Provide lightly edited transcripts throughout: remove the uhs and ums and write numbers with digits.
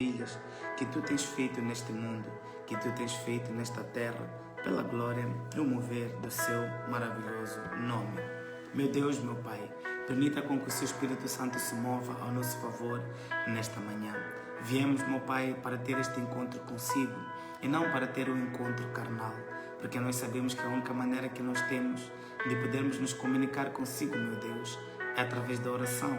maravilhas que tu tens feito neste mundo, que tu tens feito nesta terra, pela glória e o mover do seu maravilhoso nome. Meu Deus, meu Pai, permita com que o seu Espírito Santo se mova ao nosso favor nesta manhã. Viemos, meu Pai, para ter este encontro consigo e não para ter um encontro carnal, porque nós sabemos que a única maneira que nós temos de podermos nos comunicar consigo, meu Deus, é através da oração.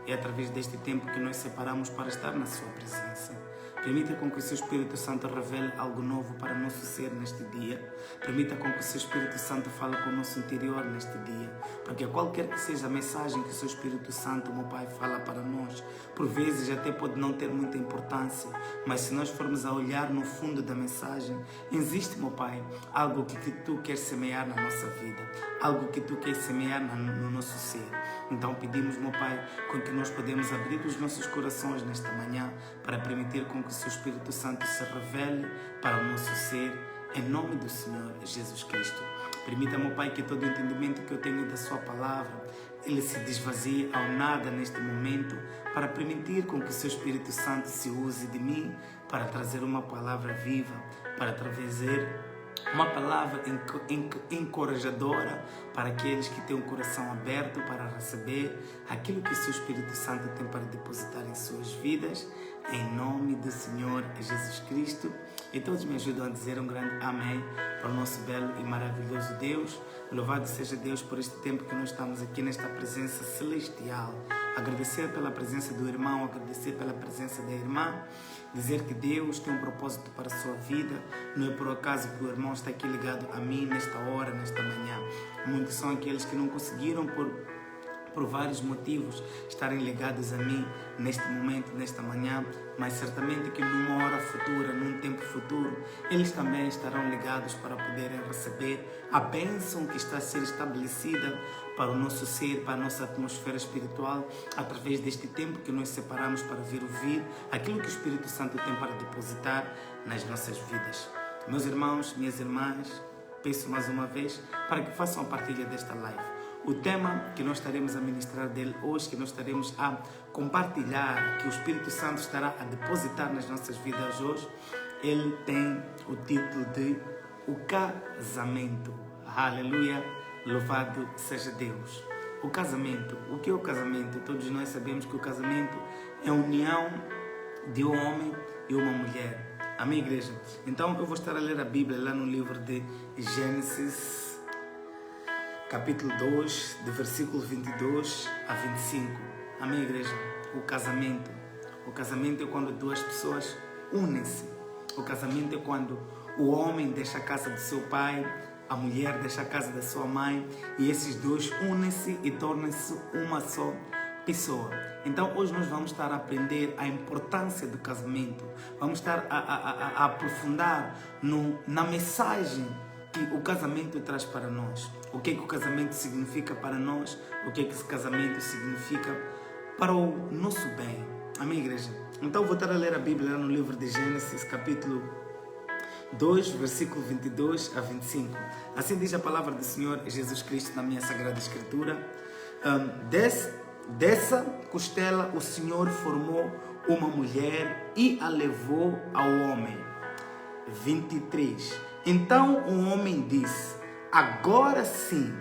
É através deste tempo que nós separamos para estar na sua presença. Permita com que o seu Espírito Santo revele algo novo para o nosso ser neste dia. Permita com que o seu Espírito Santo fale com o nosso interior neste dia. Porque qualquer que seja a mensagem que o seu Espírito Santo, meu Pai, fala para nós, por vezes até pode não ter muita importância, mas se nós formos a olhar no fundo da mensagem, existe, meu Pai, algo que tu queres semear na nossa vida, algo que tu queres semear no nosso ser. Então pedimos, meu Pai, com que nós podemos abrir os nossos corações nesta manhã para permitir com que o seu Espírito Santo se revele para o nosso ser, em nome do Senhor Jesus Cristo. Permita, meu Pai, que todo o entendimento que eu tenho da sua palavra, ele se desvazie ao nada neste momento, para permitir com que o seu Espírito Santo se use de mim para trazer uma palavra viva, para trazer uma palavra encorajadora para aqueles que têm o coração aberto para receber aquilo que o seu Espírito Santo tem para depositar em suas vidas, em nome do Senhor Jesus Cristo. E todos me ajudam a dizer um grande amém para o nosso belo e maravilhoso Deus. Louvado seja Deus por este tempo que nós estamos aqui nesta presença celestial. Agradecer pela presença do irmão, agradecer pela presença da irmã, dizer que Deus tem um propósito para a sua vida. Não é por acaso que o irmão está aqui ligado a mim nesta hora, nesta manhã. Muitos são aqueles que não conseguiram por vários motivos estarem ligados a mim neste momento, nesta manhã, mas certamente que numa hora futura, num tempo futuro, eles também estarão ligados para poderem receber a bênção que está a ser estabelecida para o nosso ser, para a nossa atmosfera espiritual, através deste tempo que nós separamos para vir ouvir aquilo que o Espírito Santo tem para depositar nas nossas vidas. Meus irmãos, minhas irmãs, peço mais uma vez para que façam a partilha desta live. O tema que nós estaremos a ministrar dele hoje, que nós estaremos a compartilhar, que o Espírito Santo estará a depositar nas nossas vidas hoje, ele tem o título de O Casamento. Aleluia, louvado seja Deus. O casamento, o que é o casamento? Todos nós sabemos que o casamento é a união de um homem e uma mulher. Amém, igreja? Então eu vou estar a ler a Bíblia lá no livro de Gênesis, capítulo 2, de versículo 22 a 25. Amém, igreja? O casamento. O casamento é quando duas pessoas unem-se. O casamento é quando o homem deixa a casa do seu pai, a mulher deixa a casa da sua mãe, e esses dois unem-se e tornam-se uma só pessoa. Então hoje nós vamos estar a aprender a importância do casamento. Vamos estar a aprofundar na mensagem que o casamento traz para nós. O que o casamento significa para nós, o que esse casamento significa para o nosso bem. Amém, igreja? Então vou estar a ler a Bíblia no livro de Gênesis, capítulo 2, versículo 22 a 25. Assim diz a palavra do Senhor Jesus Cristo na minha Sagrada Escritura. Dessa costela o Senhor formou uma mulher e a levou ao homem. 23. Então o homem disse: agora sim,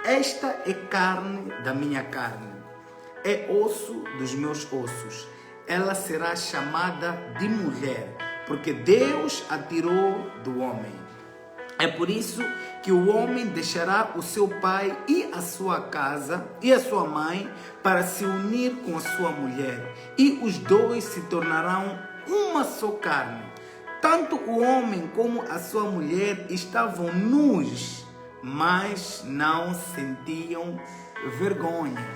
esta é carne da minha carne, é osso dos meus ossos. Ela será chamada de mulher, porque Deus a tirou do homem. É por isso que o homem deixará o seu pai e a sua casa e a sua mãe para se unir com a sua mulher, e os dois se tornarão uma só carne. Tanto o homem como a sua mulher estavam nus, mas não sentiam vergonha.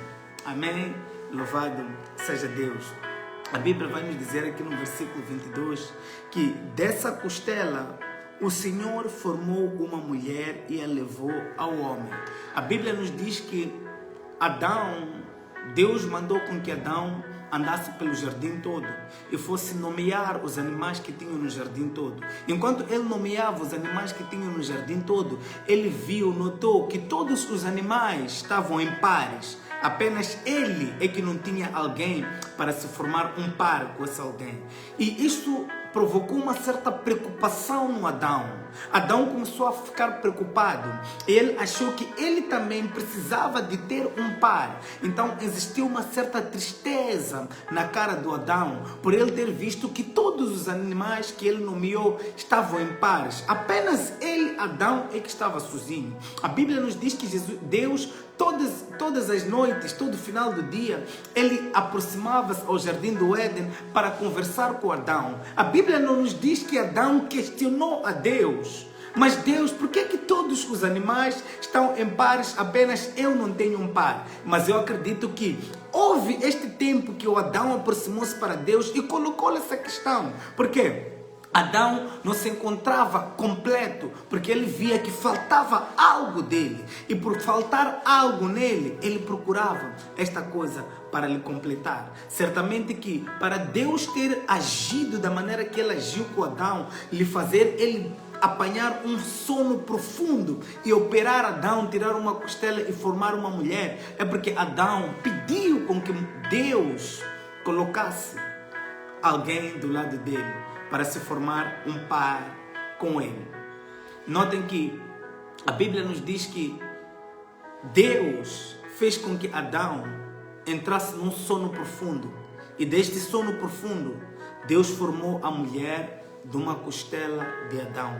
Amém? Louvado seja Deus. A Bíblia vai nos dizer aqui no versículo 22 que dessa costela o Senhor formou uma mulher e a levou ao homem. A Bíblia nos diz que Deus mandou com que Adão andasse pelo jardim todo e fosse nomear os animais que tinham no jardim todo. Enquanto ele nomeava os animais que tinham no jardim todo, ele notou que todos os animais estavam em pares. Apenas ele é que não tinha alguém para se formar um par com esse alguém. E isso provocou uma certa preocupação no Adão. Adão começou a ficar preocupado. Ele achou que ele também precisava de ter um par. Então existiu uma certa tristeza na cara do Adão por ele ter visto que todos os animais que ele nomeou estavam em pares. Apenas ele, Adão, é que estava sozinho. A Bíblia nos diz que Deus, todas as noites, todo final do dia, ele aproximava-se ao jardim do Éden para conversar com Adão. A Bíblia não nos diz que Adão questionou a Deus. Mas Deus, por que todos os animais estão em pares, apenas eu não tenho um par? Mas eu acredito que houve este tempo que o Adão aproximou-se para Deus e colocou-lhe essa questão. Por quê? Adão não se encontrava completo, porque ele via que faltava algo dele. E por faltar algo nele, ele procurava esta coisa para lhe completar. Certamente que para Deus ter agido da maneira que ele agiu com Adão, lhe fazer ele apanhar um sono profundo e operar Adão, tirar uma costela e formar uma mulher, é porque Adão pediu com que Deus colocasse alguém do lado dele para se formar um par com ele. Notem que a Bíblia nos diz que Deus fez com que Adão entrasse num sono profundo. E deste sono profundo, Deus formou a mulher de uma costela de Adão.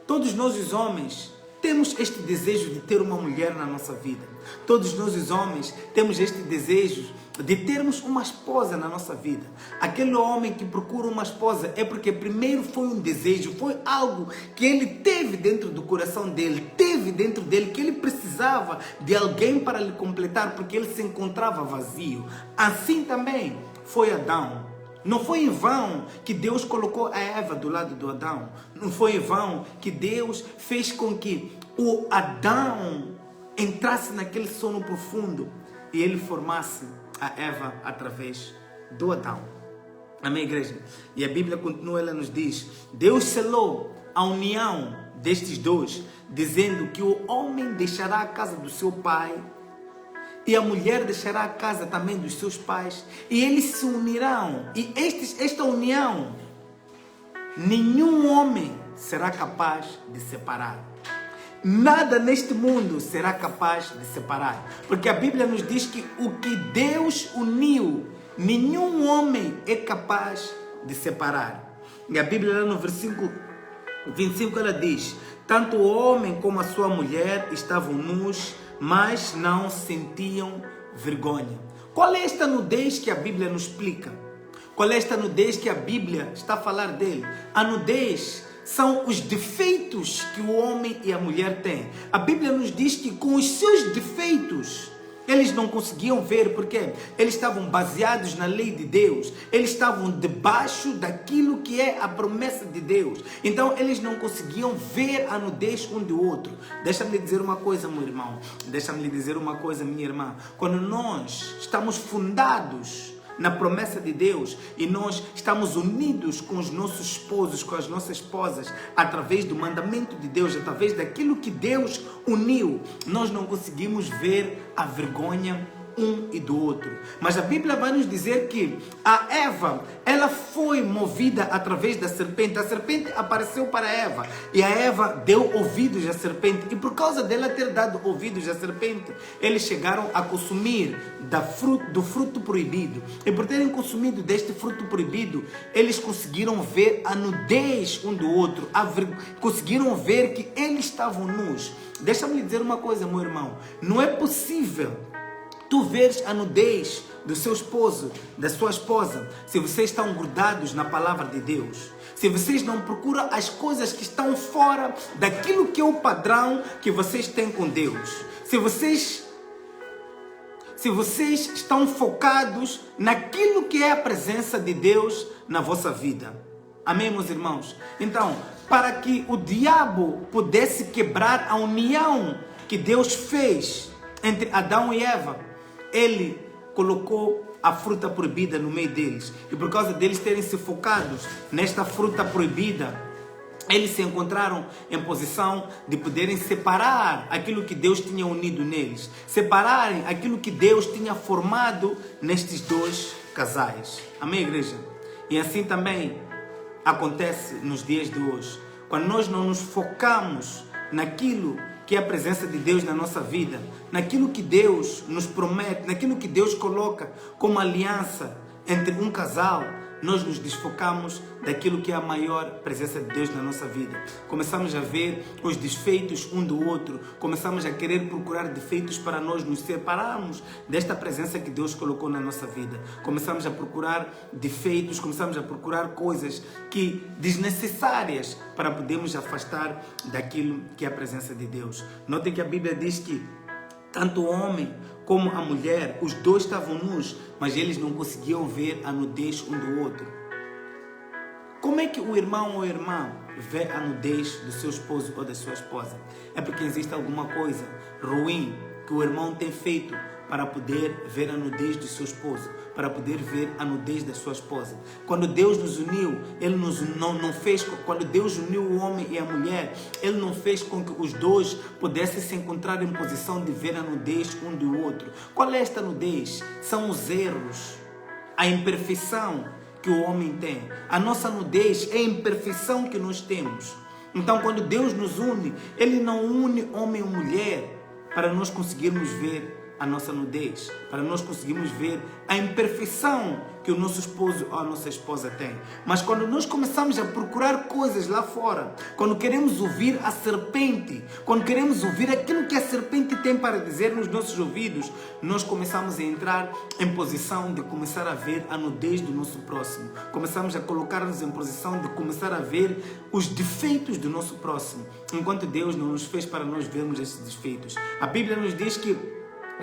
Todos nós os homens temos este desejo de ter uma mulher na nossa vida. Todos nós os homens temos este desejo de termos uma esposa na nossa vida. Aquele homem que procura uma esposa é porque primeiro foi um desejo, foi algo que ele teve dentro do coração dele, teve dentro dele, que ele precisava de alguém para lhe completar, porque ele se encontrava vazio. Assim também foi Adão. Não foi em vão que Deus colocou a Eva do lado do Adão. Não foi em vão que Deus fez com que o Adão entrasse naquele sono profundo e ele formasse a Eva através do Adão. Amém, igreja? E a Bíblia continua, ela nos diz: Deus selou a união destes dois, dizendo que o homem deixará a casa do seu pai e a mulher deixará a casa também dos seus pais, e eles se unirão. E esta união, nenhum homem será capaz de separar. Nada neste mundo será capaz de separar. Porque a Bíblia nos diz que o que Deus uniu, nenhum homem é capaz de separar. E a Bíblia, no versículo 25, ela diz: tanto o homem como a sua mulher estavam nus, mas não sentiam vergonha. Qual é esta nudez que a Bíblia nos explica? Qual é esta nudez que a Bíblia está a falar dele? A nudez são os defeitos que o homem e a mulher têm. A Bíblia nos diz que com os seus defeitos eles não conseguiam ver, porque eles estavam baseados na lei de Deus. Eles estavam debaixo daquilo que é a promessa de Deus. Então eles não conseguiam ver a nudez um do outro. Deixa-me lhe dizer uma coisa, meu irmão. Deixa-me lhe dizer uma coisa, minha irmã. Quando nós estamos fundados na promessa de Deus e nós estamos unidos com os nossos esposos, com as nossas esposas, através do mandamento de Deus, através daquilo que Deus uniu, nós não conseguimos ver a vergonha um e do outro. Mas a Bíblia vai nos dizer que a Eva, ela foi movida através da serpente. A serpente apareceu para Eva e a Eva deu ouvidos à serpente, e por causa dela ter dado ouvidos à serpente, eles chegaram a consumir do fruto proibido, e por terem consumido deste fruto proibido, eles conseguiram ver a nudez um do outro, conseguiram ver que eles estavam nus. Deixa-me lhe dizer uma coisa, meu irmão, não é possível tu veres a nudez do seu esposo, da sua esposa, se vocês estão grudados na palavra de Deus. Se vocês não procuram as coisas que estão fora daquilo que é o padrão que vocês têm com Deus. Se vocês estão focados naquilo que é a presença de Deus na vossa vida. Amém, meus irmãos? Então, para que o diabo pudesse quebrar a união que Deus fez entre Adão e Eva, ele colocou a fruta proibida no meio deles. E por causa deles terem se focados nesta fruta proibida, eles se encontraram em posição de poderem separar aquilo que Deus tinha unido neles. Separarem aquilo que Deus tinha formado nestes dois casais. Amém, igreja? E assim também acontece nos dias de hoje. Quando nós não nos focamos naquilo que é a presença de Deus na nossa vida, naquilo que Deus nos promete, naquilo que Deus coloca como aliança entre um casal, nós nos desfocamos daquilo que é a maior presença de Deus na nossa vida. Começamos a ver os defeitos um do outro, começamos a querer procurar defeitos para nós nos separarmos desta presença que Deus colocou na nossa vida. Começamos a procurar defeitos, começamos a procurar coisas que desnecessárias para podermos afastar daquilo que é a presença de Deus. Notem que a Bíblia diz que tanto o homem como a mulher, os dois estavam nus, mas eles não conseguiam ver a nudez um do outro. Como é que o irmão ou a irmã vê a nudez do seu esposo ou da sua esposa? É porque existe alguma coisa ruim que o irmão tem feito para poder ver a nudez do seu esposo, para poder ver a nudez da sua esposa. Quando Deus nos uniu, Ele não fez, quando Deus uniu o homem e a mulher, Ele não fez com que os dois pudessem se encontrar em posição de ver a nudez um do outro. Qual é esta nudez? São os erros, a imperfeição que o homem tem. A nossa nudez é a imperfeição que nós temos. Então, quando Deus nos une, Ele não une homem ou mulher para nós conseguirmos ver a nossa nudez, para nós conseguirmos ver a imperfeição que o nosso esposo ou a nossa esposa tem. Mas quando nós começamos a procurar coisas lá fora, quando queremos ouvir a serpente, quando queremos ouvir aquilo que a serpente tem para dizer nos nossos ouvidos, nós começamos a entrar em posição de começar a ver a nudez do nosso próximo. Começamos a colocar-nos em posição de começar a ver os defeitos do nosso próximo, enquanto Deus não nos fez para nós vermos esses defeitos. A Bíblia nos diz que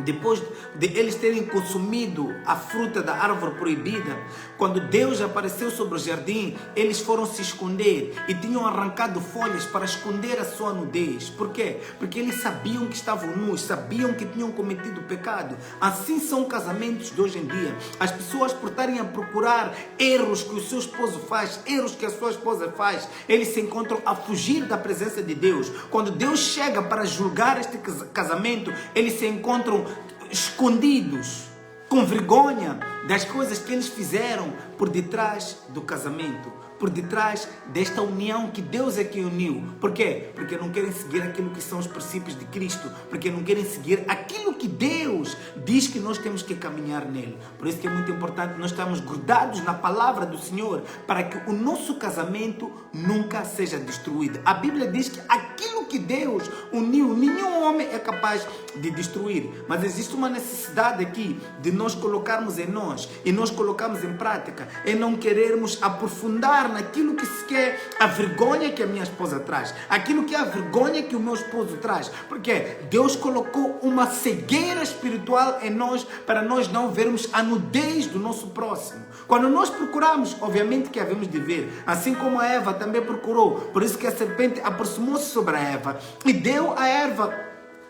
depois de eles terem consumido a fruta da árvore proibida, quando Deus apareceu sobre o jardim, eles foram se esconder e tinham arrancado folhas para esconder a sua nudez. Por quê? Porque eles sabiam que estavam nus, sabiam que tinham cometido pecado. Assim são casamentos de hoje em dia. As pessoas, por estarem a procurar erros que o seu esposo faz, erros que a sua esposa faz, eles se encontram a fugir da presença de Deus. Quando Deus chega para julgar este casamento, eles se encontram escondidos, com vergonha das coisas que eles fizeram por detrás do casamento, por detrás desta união que Deus é que uniu. Por quê? Porque não querem seguir aquilo que são os princípios de Cristo, porque não querem seguir aquilo que Deus diz que nós temos que caminhar nele. Por isso que é muito importante nós estarmos grudados na palavra do Senhor, para que o nosso casamento nunca seja destruído. A Bíblia diz que aquilo que Deus uniu, nenhum homem é capaz de destruir. Mas existe uma necessidade aqui de nós colocarmos em nós e nós colocarmos em prática, e não querermos aprofundar naquilo que se quer, a vergonha que a minha esposa traz, aquilo que é a vergonha que o meu esposo traz. Porque Deus colocou uma cegueira espiritual em nós para nós não vermos a nudez do nosso próximo. Quando nós procuramos, obviamente que havemos de ver, assim como a Eva também procurou. Por isso que a serpente aproximou-se sobre a Eva e deu a Eva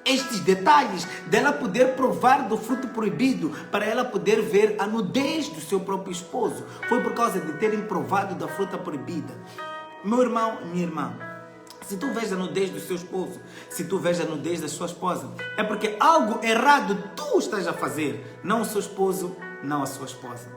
estes detalhes dela poder provar do fruto proibido, para ela poder ver a nudez do seu próprio esposo. Foi por causa de terem provado da fruta proibida. Meu irmão e minha irmã, se tu vês a nudez do seu esposo, se tu vês a nudez da sua esposa, é porque algo errado tu estás a fazer, não o seu esposo, não a sua esposa.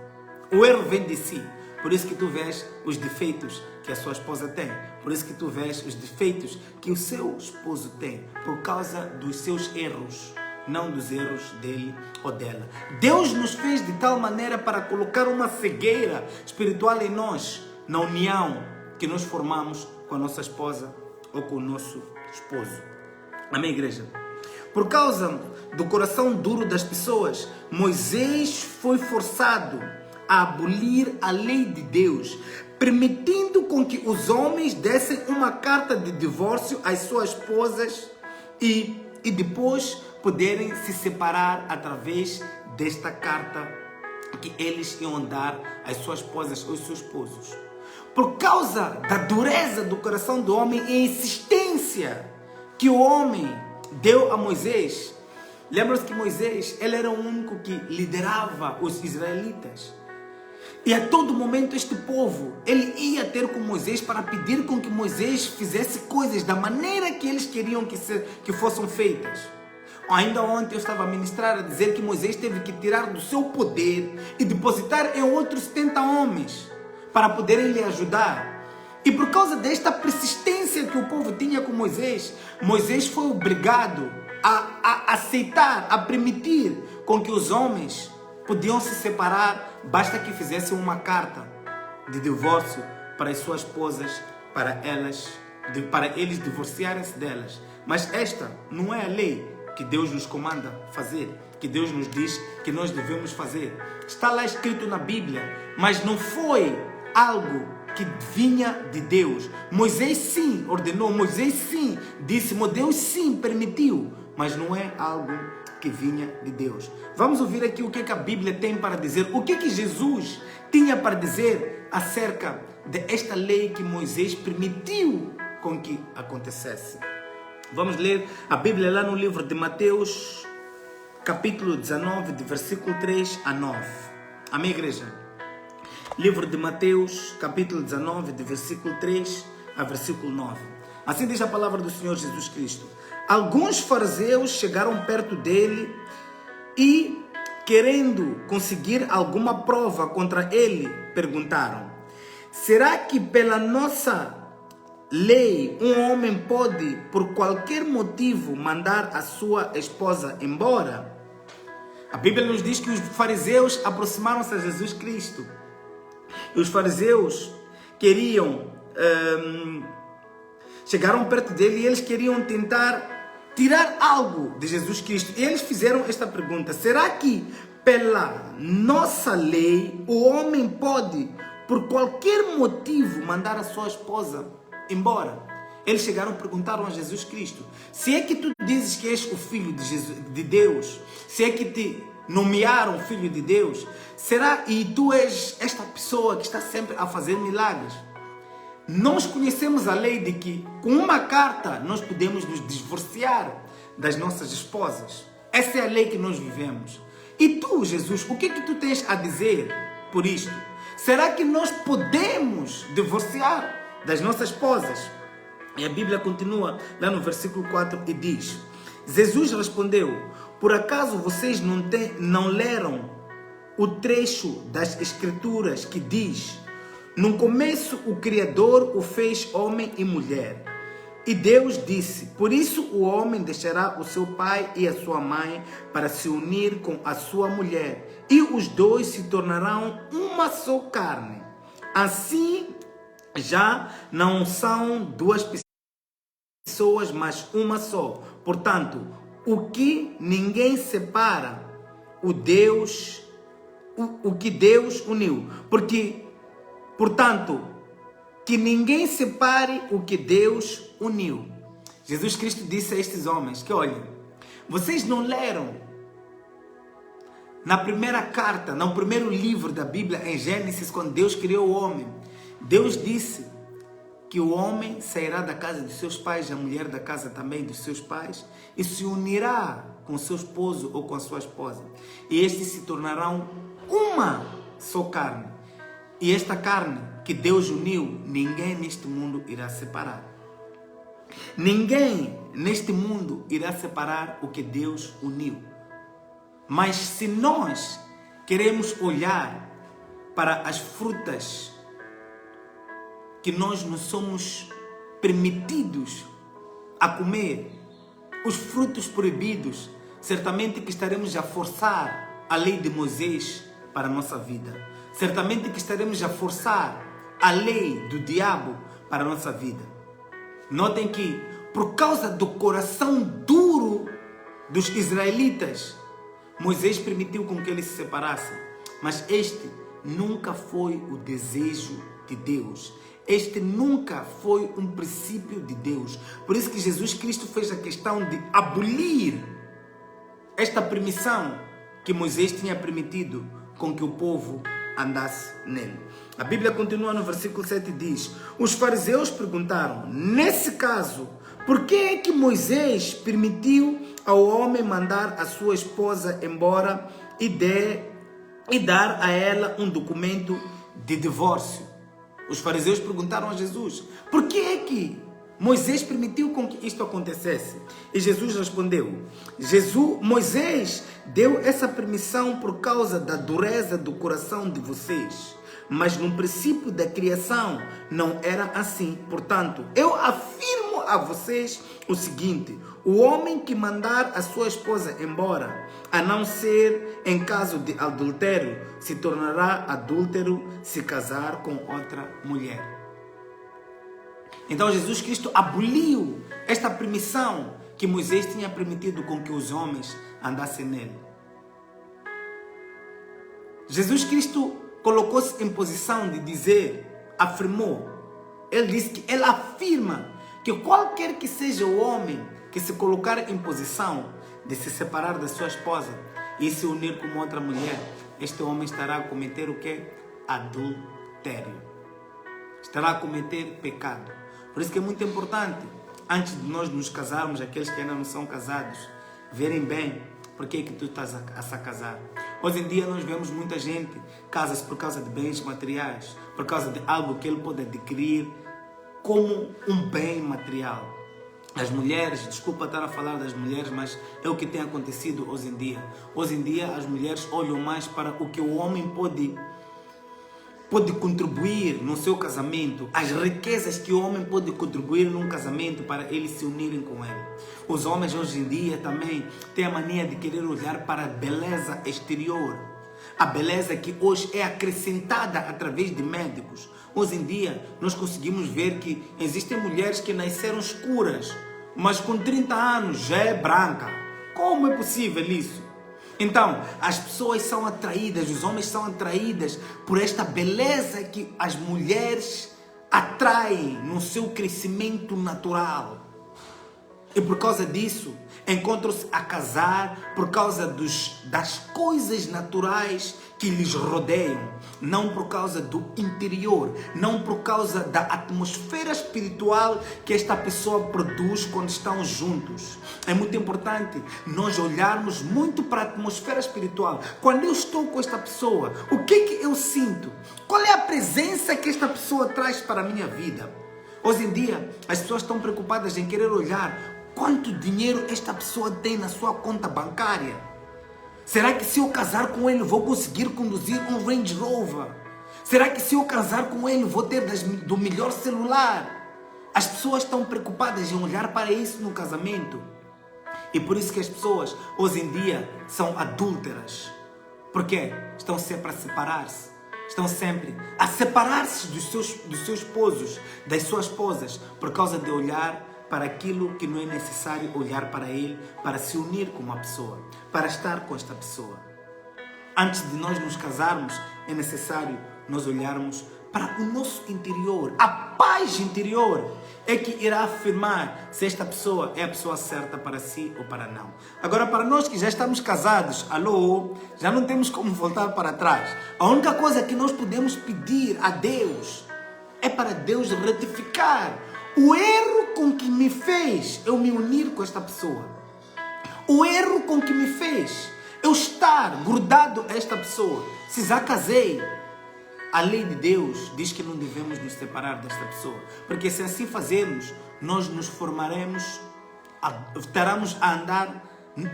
O erro vem de si. Por isso que tu vês os defeitos que a sua esposa tem. Por isso que tu vês os defeitos que o seu esposo tem. Por causa dos seus erros, não dos erros dele ou dela. Deus nos fez de tal maneira para colocar uma cegueira espiritual em nós, na união que nós formamos com a nossa esposa ou com o nosso esposo. Amém, igreja? Por causa do coração duro das pessoas, Moisés foi forçado a abolir a lei de Deus, permitindo com que os homens dessem uma carta de divórcio às suas esposas e depois poderem se separar através desta carta que eles iam dar às suas esposas ou aos seus esposos. Por causa da dureza do coração do homem e a insistência que o homem deu a Moisés, Lembram-se que Moisés, ele era o único que liderava os israelitas. E a todo momento este povo, ele ia ter com Moisés para pedir com que Moisés fizesse coisas da maneira que eles queriam que fossem feitas. Ainda ontem eu estava a ministrar, a dizer que Moisés teve que tirar do seu poder e depositar em outros 70 homens para poderem lhe ajudar. E por causa desta persistência que o povo tinha com Moisés, Moisés foi obrigado a aceitar, a permitir com que os homens podiam se separar, basta que fizessem uma carta de divórcio para as suas esposas, para eles divorciarem-se delas. Mas esta não é a lei que Deus nos comanda fazer, que Deus nos diz que nós devemos fazer. Está lá escrito na Bíblia, mas não foi algo que vinha de Deus. Moisés sim ordenou, Moisés sim disse, Deus sim permitiu, mas não é algo que vinha de Deus. Vamos ouvir aqui o que a Bíblia tem para dizer, o que Jesus tinha para dizer acerca desta lei que Moisés permitiu com que acontecesse. Vamos ler a Bíblia lá no livro de Mateus, capítulo 19, de versículo 3 a 9. Amém, igreja? Livro de Mateus, capítulo 19, de versículo 3 a versículo 9. Assim diz a palavra do Senhor Jesus Cristo. Alguns fariseus chegaram perto dele e, querendo conseguir alguma prova contra ele, perguntaram: será que pela nossa lei um homem pode, por qualquer motivo, mandar a sua esposa embora? A Bíblia nos diz que os fariseus aproximaram-se a Jesus Cristo. E os fariseus chegaram perto dele e eles queriam tentar tirar algo de Jesus Cristo. E eles fizeram esta pergunta: será que pela nossa lei o homem pode, por qualquer motivo, mandar a sua esposa embora? Eles chegaram e perguntaram a Jesus Cristo: se é que tu dizes que és o filho de Deus, se é que te nomearam filho de Deus, será e tu és esta pessoa que está sempre a fazer milagres? Nós conhecemos a lei de que com uma carta nós podemos nos divorciar das nossas esposas. Essa é a lei que nós vivemos. E tu, Jesus, o que é que tu tens a dizer por isto? Será que nós podemos divorciar das nossas esposas? E a Bíblia continua lá no versículo 4 e diz: Jesus respondeu: por acaso vocês não leram o trecho das Escrituras que diz: no começo o Criador o fez homem e mulher. E Deus disse: por isso o homem deixará o seu pai e a sua mãe para se unir com a sua mulher, e os dois se tornarão uma só carne. Assim já não são duas pessoas, mas uma só. Portanto, o que ninguém separa, o que Deus uniu. Portanto, que ninguém separe o que Deus uniu. Jesus Cristo disse a estes homens que, olhem, vocês não leram na primeira carta, no primeiro livro da Bíblia, em Gênesis, quando Deus criou o homem. Deus disse que o homem sairá da casa dos seus pais, a mulher da casa também dos seus pais, e se unirá com seu esposo ou com a sua esposa. E estes se tornarão uma só carne. E esta carne que Deus uniu, ninguém neste mundo irá separar. Ninguém neste mundo irá separar o que Deus uniu. Mas se nós queremos olhar para as frutas que nós não somos permitidos a comer, os frutos proibidos, certamente que estaremos a forçar a lei de Moisés para a nossa vida. Certamente que estaremos a forçar a lei do diabo para a nossa vida. Notem que, por causa do coração duro dos israelitas, Moisés permitiu com que eles se separassem. Mas este nunca foi o desejo de Deus. Este nunca foi um princípio de Deus. Por isso que Jesus Cristo fez a questão de abolir esta permissão que Moisés tinha permitido com que o povo andasse nele. A Bíblia continua no versículo 7 e diz: os fariseus perguntaram, nesse caso, por que é que Moisés permitiu ao homem mandar a sua esposa embora e dar a ela um documento de divórcio? Os fariseus perguntaram a Jesus, por que é que Moisés permitiu com que isto acontecesse? E Jesus respondeu, Moisés deu essa permissão por causa da dureza do coração de vocês. Mas no princípio da criação não era assim. Portanto, eu afirmo a vocês o seguinte, o homem que mandar a sua esposa embora, a não ser em caso de adultério, se tornará adúltero se casar com outra mulher. Então Jesus Cristo aboliu esta permissão que Moisés tinha permitido com que os homens andassem nele. Jesus Cristo colocou-se em posição de dizer, afirmou, ele disse que ele afirma que qualquer que seja o homem que se colocar em posição de se separar da sua esposa e se unir com outra mulher, este homem estará a cometer o que? Adultério. Estará a cometer pecado. Por isso que é muito importante, antes de nós nos casarmos, aqueles que ainda não são casados, verem bem por que é que tu estás a se casar. Hoje em dia nós vemos muita gente casa-se por causa de bens materiais, por causa de algo que ele pode adquirir como um bem material. As mulheres, desculpa estar a falar das mulheres, mas é o que tem acontecido hoje em dia. Hoje em dia as mulheres olham mais para o que o homem pode contribuir no seu casamento, as riquezas que o homem pode contribuir num casamento para eles se unirem com ele. Os homens hoje em dia também têm a mania de querer olhar para a beleza exterior, a beleza que hoje é acrescentada através de médicos. Hoje em dia nós conseguimos ver que existem mulheres que nasceram escuras, mas com 30 anos já é branca. Como é possível isso? Então, as pessoas são atraídas, os homens são atraídos por esta beleza que as mulheres atraem no seu crescimento natural. E por causa disso, encontram-se a casar por causa das coisas naturais que lhes rodeiam, não por causa do interior, não por causa da atmosfera espiritual que esta pessoa produz quando estão juntos. É muito importante nós olharmos muito para a atmosfera espiritual. Quando eu estou com esta pessoa, o que eu sinto? Qual é a presença que esta pessoa traz para a minha vida? Hoje em dia, as pessoas estão preocupadas em querer olhar quanto dinheiro esta pessoa tem na sua conta bancária. Será que se eu casar com ele vou conseguir conduzir um Range Rover? Será que se eu casar com ele vou ter do melhor celular? As pessoas estão preocupadas em olhar para isso no casamento. E por isso que as pessoas hoje em dia são adúlteras. Por quê? Estão sempre a separar-se. Estão sempre a separar-se dos seus esposos, das suas esposas, por causa de olhar para aquilo que não é necessário olhar para ele, para se unir com uma pessoa, para estar com esta pessoa. Antes de nós nos casarmos, é necessário nós olharmos para o nosso interior. A paz interior é que irá afirmar se esta pessoa é a pessoa certa para si ou para não. Agora, para nós que já estamos casados, já não temos como voltar para trás. A única coisa que nós podemos pedir a Deus é para Deus retificar o erro com que me fez eu me unir com esta pessoa. O erro com que me fez eu estar grudado a esta pessoa. Se já casei, a lei de Deus diz que não devemos nos separar desta pessoa. Porque se assim fazermos, nós nos formaremos, estaremos a andar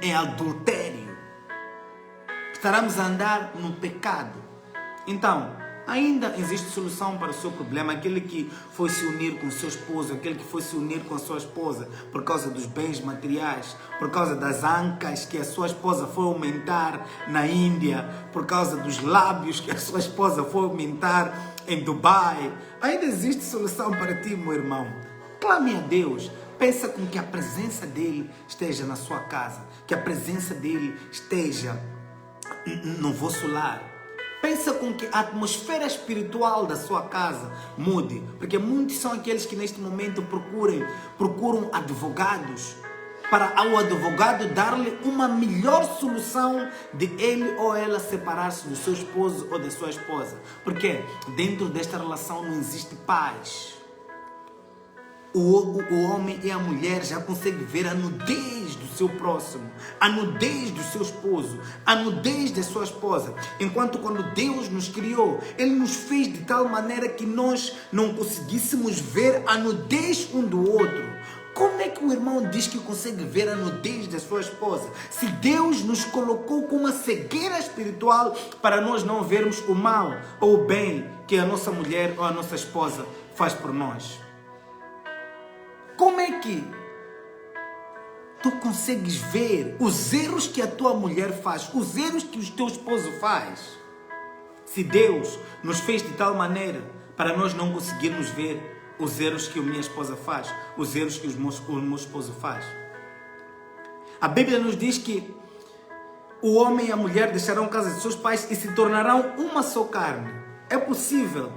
em adultério. Estaremos a andar no pecado. Então, ainda existe solução para o seu problema. Aquele que foi se unir com o seu esposo, aquele que foi se unir com a sua esposa por causa dos bens materiais, por causa das ancas que a sua esposa foi aumentar na Índia, por causa dos lábios que a sua esposa foi aumentar em Dubai. Ainda existe solução para ti, meu irmão. Clame a Deus. Peça com que a presença dele esteja na sua casa, que a presença dele esteja no vosso lar. Pensa com que a atmosfera espiritual da sua casa mude. Porque muitos são aqueles que neste momento procuram advogados para ao advogado dar-lhe uma melhor solução de ele ou ela separar-se do seu esposo ou da sua esposa. Porque dentro desta relação não existe paz. O homem e a mulher já conseguem ver a nudez do seu próximo, a nudez do seu esposo, a nudez da sua esposa. Enquanto quando Deus nos criou, Ele nos fez de tal maneira que nós não conseguíssemos ver a nudez um do outro. Como é que o irmão diz que consegue ver a nudez da sua esposa? Se Deus nos colocou com uma cegueira espiritual para nós não vermos o mal ou o bem que a nossa mulher ou a nossa esposa faz por nós. Como é que tu consegues ver os erros que a tua mulher faz, os erros que o teu esposo faz? Se Deus nos fez de tal maneira para nós não conseguirmos ver os erros que a minha esposa faz, os erros que o meu esposo faz. A Bíblia nos diz que o homem e a mulher deixarão a casa de seus pais e se tornarão uma só carne. É possível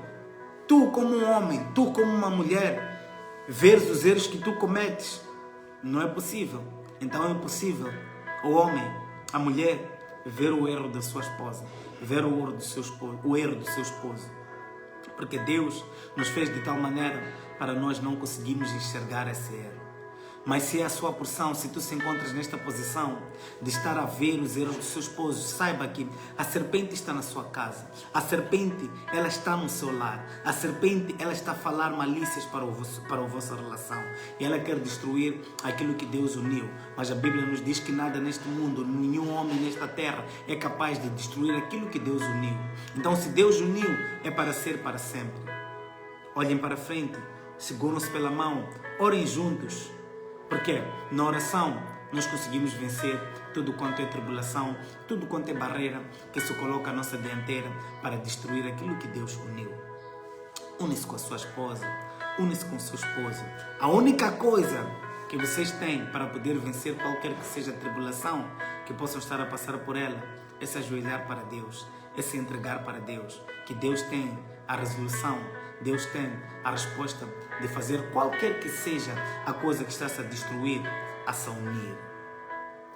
tu como um homem, tu como uma mulher, ver os erros que tu cometes? Não é possível. Então é impossível o homem, a mulher, ver o erro da sua esposa, ver o erro do seu esposo. Porque Deus nos fez de tal maneira para nós não conseguirmos enxergar esse erro. Mas se é a sua porção, se tu se encontras nesta posição de estar a ver os erros do seu esposo, saiba que a serpente está na sua casa. A serpente, ela está no seu lar. A serpente, ela está a falar malícias para a vossa relação. E ela quer destruir aquilo que Deus uniu. Mas a Bíblia nos diz que nada neste mundo, nenhum homem nesta terra é capaz de destruir aquilo que Deus uniu. Então, se Deus uniu, é para ser para sempre. Olhem para frente, seguram-se pela mão, orem juntos. Porque na oração nós conseguimos vencer tudo quanto é tribulação, tudo quanto é barreira que se coloca à nossa dianteira para destruir aquilo que Deus uniu. Une-se com a sua esposa, une-se com o seu esposo. A única coisa que vocês têm para poder vencer qualquer que seja a tribulação que possam estar a passar por ela é se ajoelhar para Deus, é se entregar para Deus, que Deus tem a resolução, Deus tem a resposta de fazer qualquer que seja a coisa que está-se a destruir, a se unir.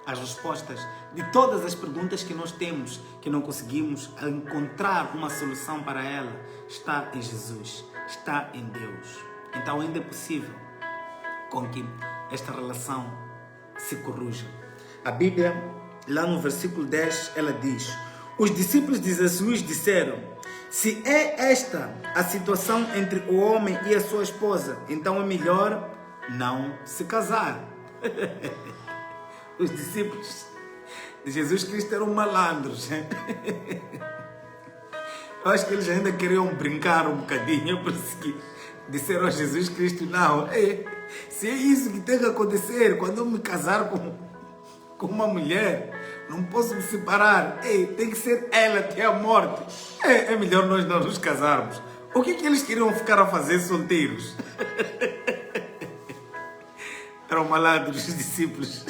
As respostas de todas as perguntas que nós temos, que não conseguimos encontrar uma solução para ela, está em Jesus, está em Deus. Então ainda é possível com que esta relação se corrija. A Bíblia, lá no versículo 10, ela diz: os discípulos de Jesus disseram: se é esta a situação entre o homem e a sua esposa, então é melhor não se casar. Os discípulos de Jesus Cristo eram malandros. Eu acho que eles ainda queriam brincar um bocadinho, por isso que disseram a Jesus Cristo: não, se é isso que tem que acontecer, quando eu me casar com uma mulher, não posso me separar, tem que ser ela até a morte. É melhor nós não nos casarmos. O que eles queriam ficar a fazer solteiros? Eram malandros os discípulos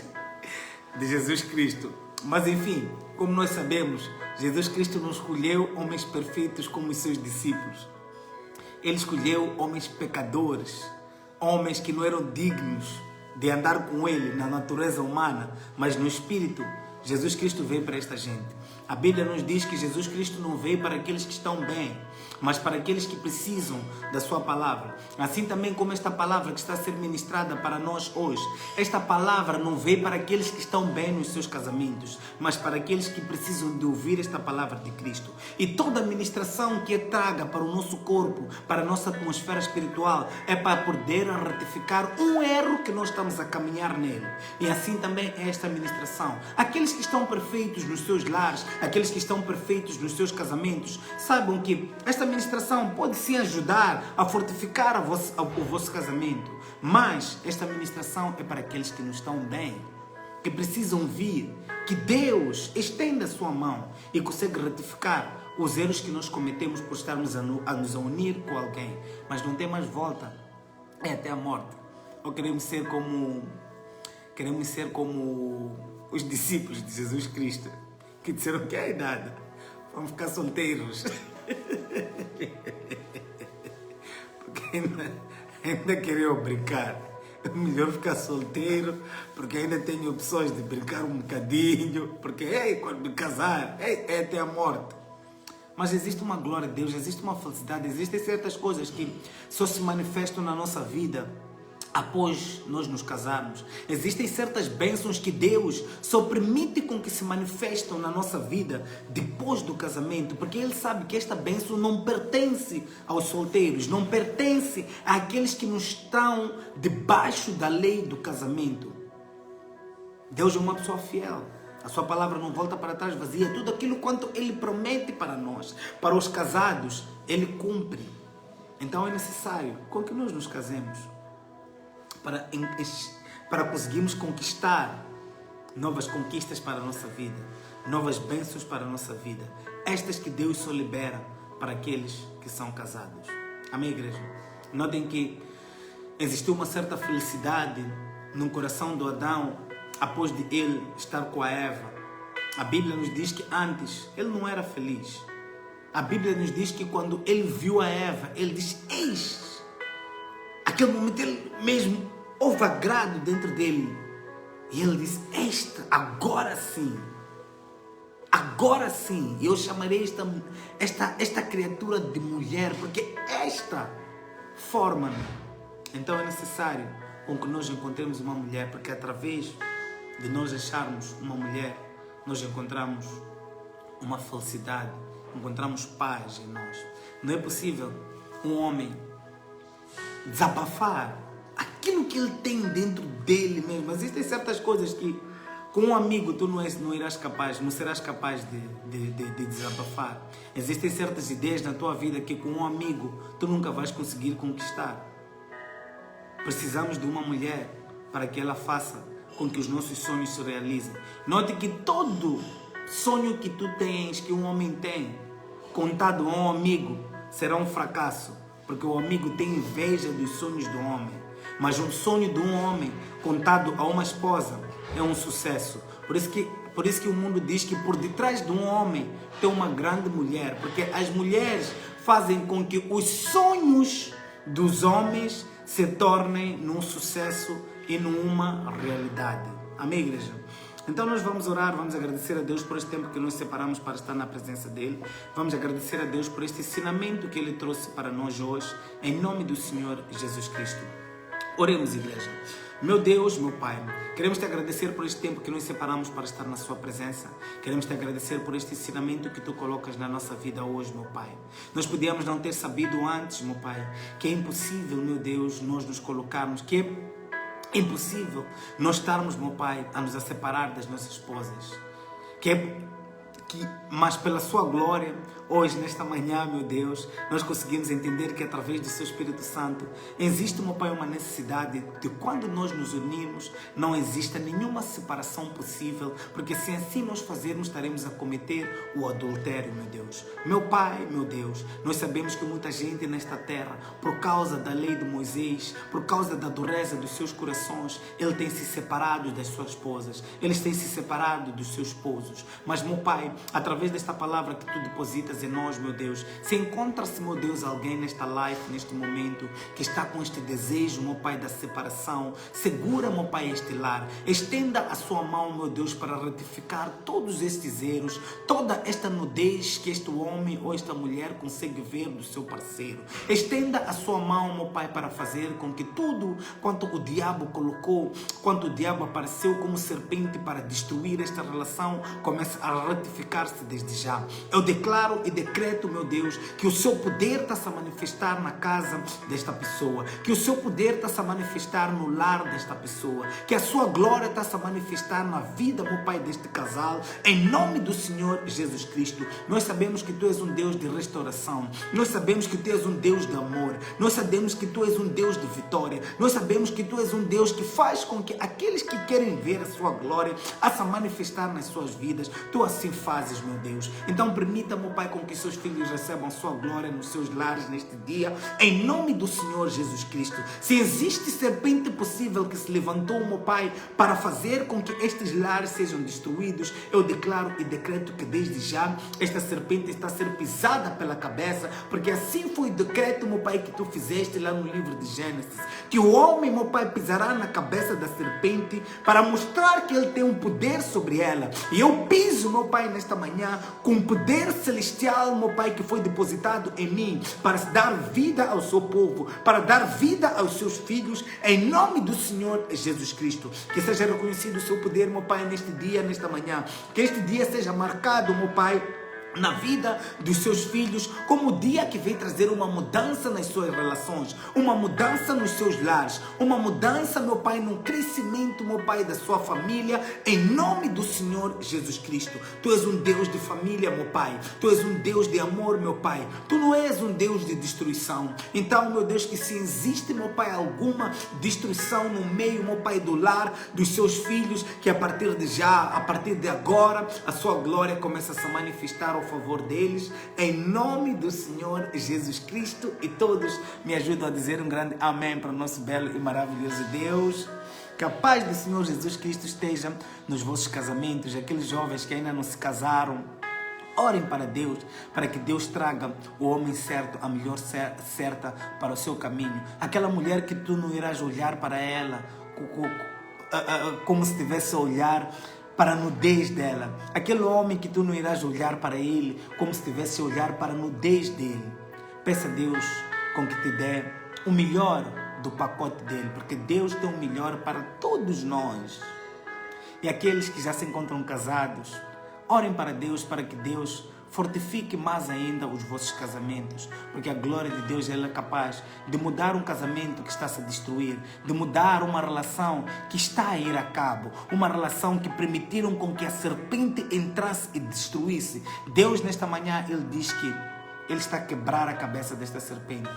de Jesus Cristo. Mas enfim, como nós sabemos, Jesus Cristo não escolheu homens perfeitos como os seus discípulos. Ele escolheu homens pecadores, homens que não eram dignos de andar com ele na natureza humana, mas no espírito. Jesus Cristo veio para esta gente. A Bíblia nos diz que Jesus Cristo não veio para aqueles que estão bem, mas para aqueles que precisam da sua palavra. Assim também como esta palavra que está a ser ministrada para nós hoje, esta palavra não veio para aqueles que estão bem nos seus casamentos, mas para aqueles que precisam de ouvir esta palavra de Cristo. E toda a ministração que traga para o nosso corpo, para a nossa atmosfera espiritual, é para poder retificar um erro que nós estamos a caminhar nele. E assim também é esta ministração. Aqueles que estão perfeitos nos seus lares, aqueles que estão perfeitos nos seus casamentos, saibam que esta ministração pode sim ajudar a fortificar o vosso casamento, mas esta ministração é para aqueles que não estão bem, que precisam vir, que Deus estenda a sua mão e consegue retificar os erros que nós cometemos por estarmos a nos unir com alguém, mas não tem mais volta, é até a morte. Ou queremos ser como os discípulos de Jesus Cristo, que disseram que é nada, vamos ficar solteiros. Porque ainda queriam brincar. é melhor ficar solteiro, porque ainda tenho opções de brincar um bocadinho, porque quando me casar, é até a morte. Mas existe uma glória de Deus, existe uma felicidade, existem certas coisas que só se manifestam na nossa vida após nós nos casarmos. Existem certas bênçãos que Deus só permite com que se manifestam na nossa vida depois do casamento, porque Ele sabe que esta bênção não pertence aos solteiros, não pertence àqueles que não estão debaixo da lei do casamento. Deus é uma pessoa fiel. A sua palavra não volta para trás vazia. Tudo aquilo quanto Ele promete para nós, para os casados, Ele cumpre. Então é necessário com que nós nos casemos para conseguirmos conquistar novas conquistas para a nossa vida, novas bênçãos para a nossa vida. Estas que Deus só libera para aqueles que são casados. Amém, igreja? Notem que existiu uma certa felicidade no coração do Adão após de ele estar com a Eva. A Bíblia nos diz que antes ele não era feliz. A Bíblia nos diz que quando ele viu a Eva, ele disse: eis. Aquele momento ele mesmo houve agrado dentro dele. E ele disse: agora sim, eu chamarei esta criatura de mulher, porque esta forma-me. Então é necessário com que nós encontremos uma mulher, porque através de nós acharmos uma mulher, nós encontramos uma felicidade, encontramos paz em nós. Não é possível um homem desabafar aquilo que ele tem dentro dele mesmo. Mas existem certas coisas que com um amigo tu não serás capaz de desabafar. Existem certas ideias na tua vida que com um amigo tu nunca vais conseguir conquistar. Precisamos de uma mulher para que ela faça com que os nossos sonhos se realizem. Note que todo sonho que tu tens, que um homem tem, contado a um amigo, será um fracasso. Porque o amigo tem inveja dos sonhos do homem. Mas o sonho de um homem contado a uma esposa é um sucesso. Por isso que o mundo diz que por detrás de um homem tem uma grande mulher. Porque as mulheres fazem com que os sonhos dos homens se tornem num sucesso e numa realidade. Amém, igreja? Então nós vamos orar, vamos agradecer a Deus por este tempo que nos separamos para estar na presença dEle. Vamos agradecer a Deus por este ensinamento que Ele trouxe para nós hoje, em nome do Senhor Jesus Cristo. Oremos, igreja. Meu Deus, meu Pai, queremos te agradecer por este tempo que nos separamos para estar na sua presença. Queremos te agradecer por este ensinamento que tu colocas na nossa vida hoje, meu Pai. Nós podíamos não ter sabido antes, meu Pai, que é impossível, meu Deus, nós nos colocarmos, que é impossível nós estarmos, meu Pai, a nos separar das nossas esposas. Mas pela sua glória, hoje, nesta manhã, meu Deus, nós conseguimos entender que através do seu Espírito Santo existe, meu Pai, uma necessidade de quando nós nos unirmos, não exista nenhuma separação possível, porque se assim nós fazermos, estaremos a cometer o adultério, meu Deus. Meu Pai, meu Deus, nós sabemos que muita gente nesta terra, por causa da lei de Moisés, por causa da dureza dos seus corações, ele tem se separado das suas esposas, eles têm se separado dos seus esposos. Mas, meu Pai, através desta palavra que tu depositas em nós, meu Deus, se encontra-se, meu Deus, alguém nesta live, neste momento, que está com este desejo, meu Pai, da separação, segura, meu Pai, este lar, estenda a sua mão, meu Deus, para retificar todos estes erros, toda esta nudez que este homem ou esta mulher consegue ver do seu parceiro. Estenda a sua mão, meu Pai, para fazer com que tudo quanto o diabo colocou, quanto o diabo apareceu como serpente para destruir esta relação, comece a retificar desde já. Eu declaro e decreto, meu Deus, que o seu poder está-se a manifestar na casa desta pessoa, que o seu poder está-se a manifestar no lar desta pessoa, que a sua glória está-se a manifestar na vida, meu Pai, deste casal, em nome do Senhor Jesus Cristo. Nós sabemos que tu és um Deus de restauração, nós sabemos que tu és um Deus de amor, nós sabemos que tu és um Deus de vitória, nós sabemos que tu és um Deus que faz com que aqueles que querem ver a sua glória a se manifestar nas suas vidas, tu assim fazes, meu Deus. Então permita, meu Pai, com que seus filhos recebam sua glória nos seus lares neste dia, em nome do Senhor Jesus Cristo. Se existe serpente possível que se levantou, meu Pai, para fazer com que estes lares sejam destruídos, eu declaro e decreto que desde já esta serpente está a ser pisada pela cabeça, porque assim foi o decreto, meu Pai, que tu fizeste lá no livro de Gênesis, que o homem, meu Pai, pisará na cabeça da serpente para mostrar que ele tem um poder sobre ela. E eu piso, meu Pai, nesta manhã com o poder celestial, meu Pai, que foi depositado em mim para dar vida ao seu povo, para dar vida aos seus filhos, em nome do Senhor Jesus Cristo. Que seja reconhecido o seu poder, meu Pai, neste dia, nesta manhã. Que este dia seja marcado, meu Pai, na vida dos seus filhos, como o dia que veio trazer uma mudança nas suas relações, uma mudança nos seus lares, uma mudança, meu Pai, no crescimento, meu Pai, da sua família, em nome do Senhor Jesus Cristo. Tu és um Deus de família, meu Pai. Tu és um Deus de amor, meu Pai. Tu não és um Deus de destruição. Então, meu Deus, que se existe, meu Pai, alguma destruição no meio, meu Pai, do lar dos seus filhos, que a partir de já, a partir de agora, a sua glória começa a se manifestar favor deles, em nome do Senhor Jesus Cristo. E todos me ajudam a dizer um grande amém para o nosso belo e maravilhoso Deus. Que a paz do Senhor Jesus Cristo esteja nos vossos casamentos. Aqueles jovens que ainda não se casaram, orem para Deus, para que Deus traga o homem certo, a mulher certa para o seu caminho. Aquela mulher que tu não irás olhar para ela como se estivesse a olhar para a nudez dela. Aquele homem que tu não irás olhar para ele como se estivesse a olhar para a nudez dele. Peça a Deus com que te dê o melhor do pacote dele, porque Deus tem o melhor para todos nós. E aqueles que já se encontram casados, orem para Deus, para que Deus fortifique mais ainda os vossos casamentos, porque a glória de Deus, ela é capaz de mudar um casamento que está a se destruir, de mudar uma relação que está a ir a cabo, uma relação que permitiram com que a serpente entrasse e destruísse. Deus, nesta manhã, Ele diz que Ele está a quebrar a cabeça desta serpente.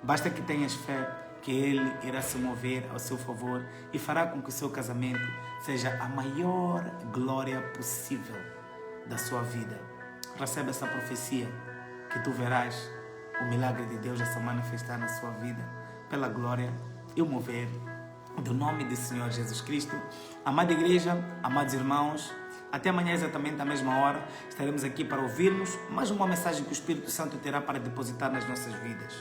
Basta que tenhas fé que Ele irá se mover ao seu favor e fará com que o seu casamento seja a maior glória possível da sua vida. Recebe essa profecia, que tu verás o milagre de Deus a se manifestar na sua vida, pela glória e o mover do nome do Senhor Jesus Cristo. Amada igreja, amados irmãos, até amanhã exatamente à mesma hora estaremos aqui para ouvirmos mais uma mensagem que o Espírito Santo terá para depositar nas nossas vidas.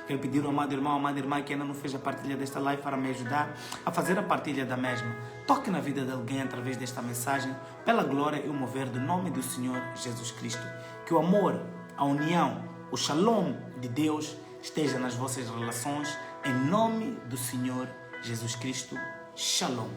Quero pedir ao amado irmão, amada irmã que ainda não fez a partilha desta live para me ajudar a fazer a partilha da mesma. Toque na vida de alguém através desta mensagem, pela glória e o mover do nome do Senhor Jesus Cristo. Que o amor, a união, o shalom de Deus esteja nas vossas relações, em nome do Senhor Jesus Cristo. Shalom.